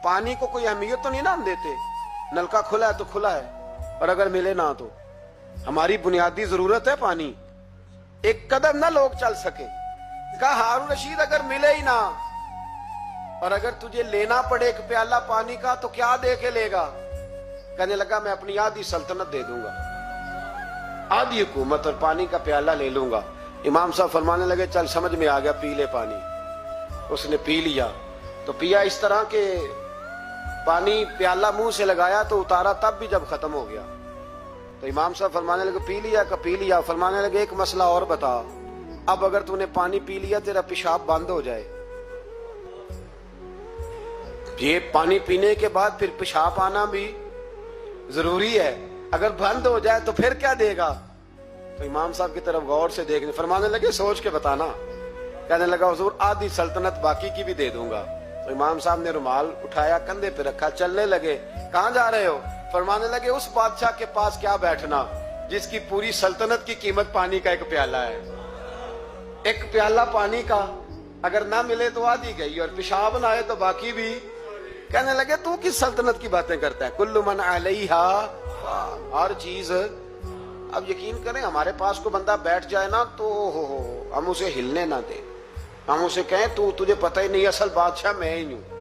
पानी को कोई अहमियत तो नहीं ना हम देते, नलका खुला है तो खुला है, और अगर मिले ना तो हमारी बुनियादी जरूरत है पानी, एक कदम ना लोग चल सके। कहा हारून रशीद अगर मिले ही ना और अगर तुझे लेना पड़े एक प्याला पानी का तो क्या दे के लेगा? कहने लगा मैं अपनी आधी सल्तनत दे दूंगा, आधी हुकूमत और पानी का प्याला ले लूंगा। इमाम साहब फरमाने लगे चल समझ में आ गया, पी ले पानी। उसने पी लिया तो पिया इस तरह के पानी प्याला मुंह से लगाया तो उतारा तब भी जब खत्म हो गया तो इमाम साहब फरमाने लगे पी लिया का पी लिया। फरमाने लगे एक मसला और बता, अब अगर तूने पानी पी लिया तेरा पेशाब बंद हो जाए, ये पानी पीने के बाद फिर पेशाब आना भी जरूरी है, अगर बंद हो जाए तो फिर क्या देगा? तो इमाम साहब की तरफ गौर से देखने, फरमाने लगे सोच के बताना। कहने लगा हुजूर आधी सल्तनत बाकी की भी दे दूंगा। तो इमाम साहब ने रुमाल उठाया, कंधे पे रखा, चलने लगे। कहां जा रहे हो? फरमाने लगे उस बादशाह के पास क्या बैठना जिसकी पूरी सल्तनत की कीमत पानी का एक प्याला है। एक प्याला पानी का अगर ना मिले तो आधी गई और पेशाब ना आए तो बाकी भी। कहने लगे तू किस सल्तनत की बातें करता है? कुल्लु मन अलैहा, हर चीज। अब यकीन करें हमारे पास को बंदा बैठ जाए ना तो हम उसे हिलने ना दें, हम उसे कहें तू तुझे पता ही नहीं असल बादशाह मैं ही हूं।